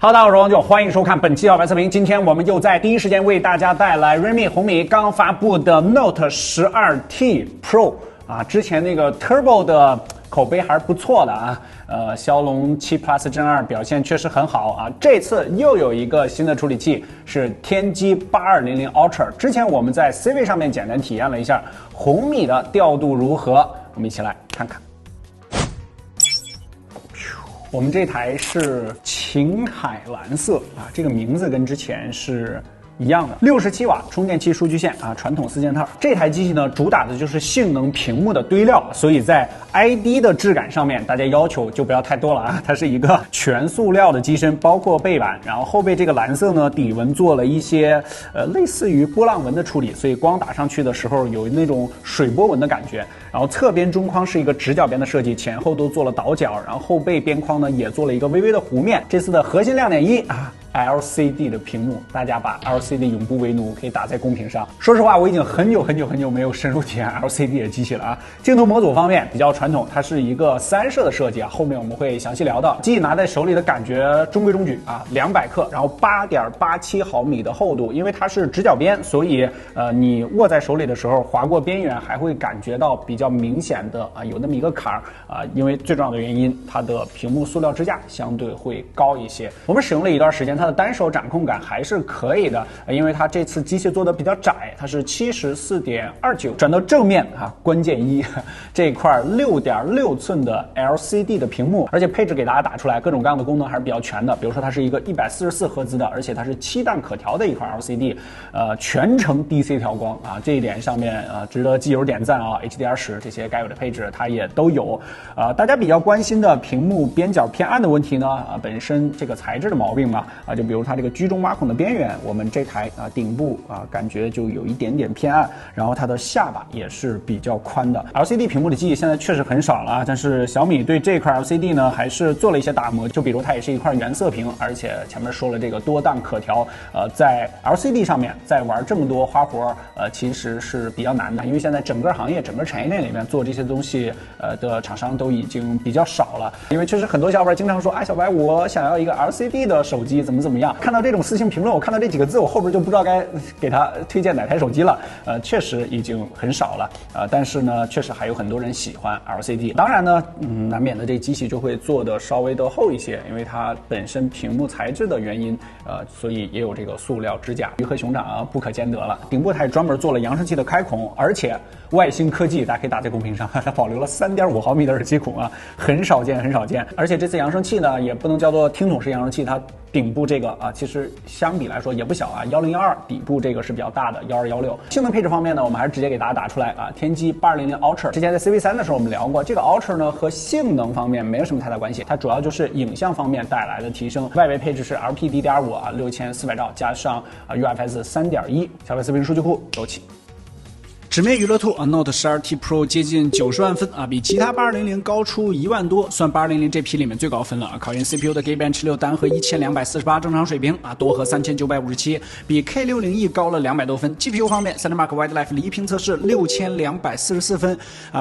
Hello， 大家好，我是王炯，欢迎收看本期小白测评。今天我们又在第一时间为大家带来 Realme 红米刚发布的 Note 12T Pro 啊，之前那个 Turbo 的口碑还是不错的啊。骁龙7 Plus Gen 2表现确实很好啊。这次又有一个新的处理器是天玑8200 Ultra。之前我们在 CV 上面简单体验了一下红米的调度如何，我们一起来看看。我们这台是晴海蓝色啊，这个名字跟之前是一样的，67瓦充电器数据线啊，传统4件套。这台机器呢，主打的就是性能屏幕的堆料，所以在 ID 的质感上面，大家要求就不要太多了啊。它是一个全塑料的机身，包括背板，然后后背这个蓝色呢，底纹做了一些类似于波浪纹的处理，所以光打上去的时候有那种水波纹的感觉。然后侧边中框是一个直角边的设计，前后都做了倒角，然后后背边框呢也做了一个微微的弧面。这次的核心亮点一啊。LCD 的屏幕，大家把 LCD 永不为奴可以打在公屏上。说实话，我已经很久没有深入体验 LCD 的机器了啊。镜头模组方面比较传统，它是一个3摄的设计啊，后面我们会详细聊到。机器拿在手里的感觉中规中矩啊，200克，然后8.87毫米的厚度，因为它是直角边，所以你握在手里的时候划过边缘，还会感觉到比较明显的啊有那么一个坎儿啊，因为最重要的原因，它的屏幕塑料支架相对会高一些。我们使用了一段时间，它的单手掌控感还是可以的，因为它这次机械做的比较窄，它是74.29，转到正面啊，关键一这一块6.6寸的 LCD 的屏幕，而且配置给大家打出来，各种各样的功能还是比较全的。比如说它是一个144赫兹的，而且它是7档可调的一块 LCD，全程 DC 调光啊，这一点上面值得基友点赞啊。HDR10这些该有的配置它也都有。大家比较关心的屏幕边角偏暗的问题呢，本身这个材质的毛病嘛，就比如它这个居中挖孔的边缘，我们这台顶部感觉就有一点点偏暗，然后它的下巴也是比较宽的。LCD 屏幕的机器现在确实很少了，但是小米对这块 LCD 呢还是做了一些打磨，就比如它也是一块原色屏，而且前面说了这个多档可调，在 LCD 上面再玩这么多花活，其实是比较难的，因为现在整个行业、整个产业链里面做这些东西的厂商都已经比较少了。因为确实很多小伙伴经常说，哎，小白，我想要一个 LCD 的手机，怎么样？看到这种私信评论，我看到这几个字，我后边就不知道该给他推荐哪台手机了。确实已经很少了，但是呢，确实还有很多人喜欢 LCD。当然呢，难免的这机器就会做的稍微的厚一些，因为它本身屏幕材质的原因，所以也有这个塑料支架。鱼和熊掌不可兼得了。顶部它也专门做了扬声器的开孔，而且外星科技大家可以打在公屏上，它保留了3.5毫米的耳机孔啊，很少见。而且这次扬声器呢，也不能叫做听筒式扬声器，它顶部这个其实相比来说也不小啊，1012底部这个是比较大的，1216。性能配置方面呢，我们还是直接给大家打出来啊，天玑8200 Ultra。之前在 CV3 的时候我们聊过，这个 Ultra 呢和性能方面没有什么太大关系，它主要就是影像方面带来的提升。外围配置是 LPDDR5 啊，6400兆加上UFS 3.1。小白测评数据库走起。纸面娱乐兔Note 12T Pro 接近90万分比其他8200高出1万多，算8200这批里面最高分了考验 CPU 的 Geekbench 6单核1248正常水平多核3957，比 K60E 高了200多分。GPU 方面 ，Cinemax Wildlife 离屏测试6244分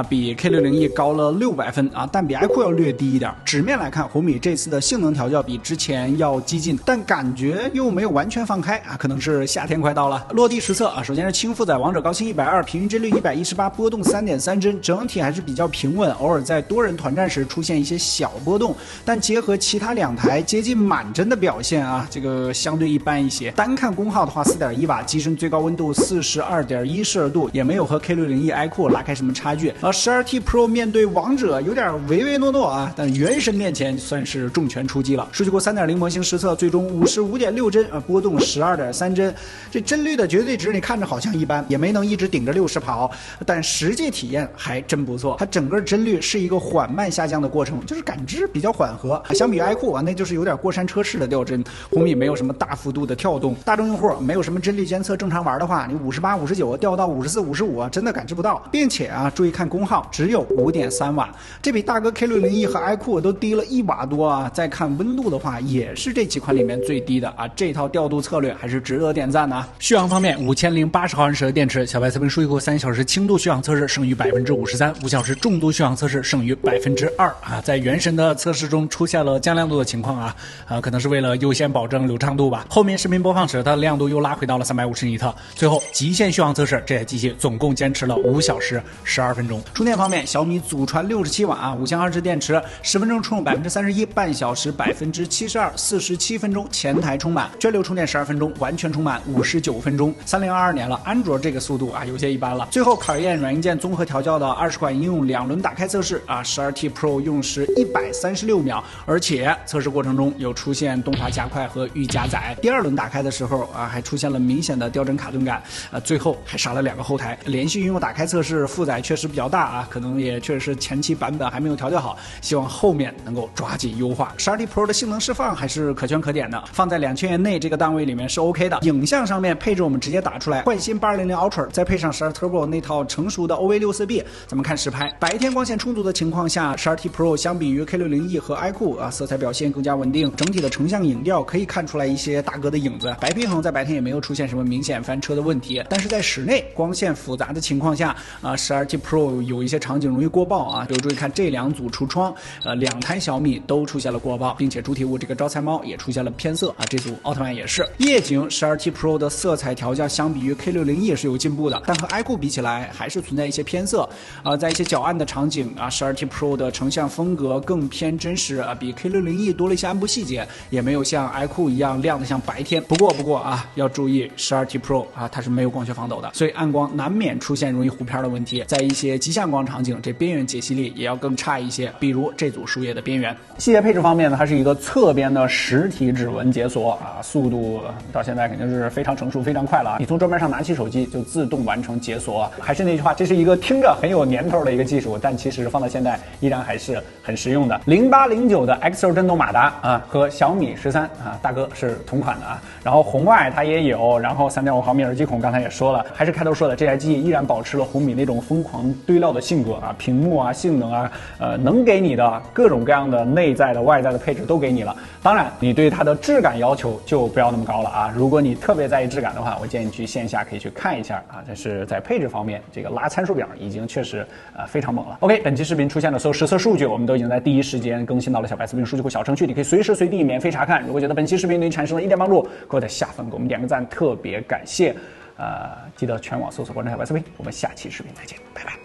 比 K60E 高了600分但比 iQOO 要略低一点。纸面来看，红米这次的性能调教比之前要激进，但感觉又没有完全放开可能是夏天快到了。落地实测首先是轻负载王者高清120，平均帧率118，波动3.3帧，整体还是比较平稳，偶尔在多人团战时出现一些小波动，但结合其他2台接近满帧的表现这个相对一般一些。单看功耗的话，4.1瓦，机身最高温度42.1摄氏度，也没有和 K60E iQOO 拉开什么差距。12T Pro 面对王者有点唯唯诺诺但原神面前算是重拳出击了。数据库 3.0 模型实测最终55.6帧，波动12.3帧，这帧率的绝对值你看着好像一般，也没能一直顶着60跑，但实际体验还真不错。它整个帧率是一个缓慢下降的过程，就是感知比较缓和。相比于 iQOO 那就是有点过山车式的掉帧。红米没有什么大幅度的跳动，大众用户没有什么帧率监测，正常玩的话，你58、59掉到54、55真的感知不到。并且注意看功耗只有5.3瓦，这比大哥 K60E 和 iQOO 都低了1瓦多再看温度的话，也是这几款里面最低的这套调度策略还是值得点赞的续航方面，5080毫安时的电池，小白测评数据库3小时轻度续航测试胜于53%，5小时重度续航测试胜于2%啊。在原神的测试中出现了降亮度的情况啊，可能是为了优先保证流畅度吧。后面视频播放时，它的亮度又拉回到了350尼特。最后极限续航测试，这台机器总共坚持了5小时12分钟。充电方面，小米祖传67瓦啊，5000毫安电池，10分钟充31%，半小时72%，47分钟前台充满，涓流充电12分钟，完全充满59分钟。3022年了，安卓这个速度啊有些一般了。最后考验软硬件综合调教的20款应用2轮打开测试啊，12T Pro 用时136秒，而且测试过程中有出现动画加快和预加载。第2轮打开的时候啊，还出现了明显的掉帧卡顿感，最后还杀了2个后台。连续应用打开测试负载确实比较大啊，可能也确实是前期版本还没有调教好，希望后面能够抓紧优化。12T Pro 的性能释放还是可圈可点的，放在2000元内这个档位里面是 OK 的。影像上面配置我们直接打出来，换新820 Ultra， 再配上12 Turbo 那套成熟的 OV64B， 咱们看实拍。白天光线充足的情况下，12T Pro 相比于 K60E 和 iQOO 啊，色彩表现更加稳定，整体的成像影调可以看出来一些大哥的影子。白平衡在白天也没有出现什么明显翻车的问题，但是在室内光线复杂的情况下啊，12T Pro 有一些场景容易过曝啊。比如注意看这2组橱窗，2台小米都出现了过曝，并且主体物这个招财猫也出现了偏色啊，这组奥特曼也是。夜景12T Pro 的色彩调教相比于 K60E 是有进步的，但和 iQOO 比起来还是存在一些偏色在一些较暗的场景啊，12T Pro 的成像风格更偏真实啊，比 K60E 多了一些暗部细节，也没有像 iQOO 一样亮得像白天。不过啊，要注意 12T Pro 啊，它是没有光学防抖的，所以暗光难免出现容易糊片的问题。在一些极限光场景，这边缘解析力也要更差一些，比如这组树叶的边缘。细节配置方面呢，它是一个侧边的实体指纹解锁啊，速度到现在肯定是非常成熟、非常快了啊！你从桌面上拿起手机就自动完成解锁。还是那句话，这是一个听着很有年头的一个技术，但其实放到现在依然还是很实用的。0809的 XO 震动马达啊，和小米13啊大哥是同款的啊。然后红外它也有，然后3.5毫米耳机孔刚才也说了，还是开头说的，这台机依然保持了红米那种疯狂堆料的性格啊，屏幕啊、性能啊，能给你的各种各样的内在的、外在的配置都给你了。当然，你对它的质感要求就不要那么高了啊。如果你特别在意质感的话，我建议你去线下可以去看一下啊。但是在配置方面，这个拉参数表已经确实非常猛了。OK， 本期视频出现的所有实测数据，我们都已经在第一时间更新到了小白视频数据库小程序，你可以随时随地免费查看。如果觉得本期视频对你产生了一点帮助，可以在下方给我们点个赞，特别感谢。记得全网搜索关注小白视频，我们下期视频再见，拜拜。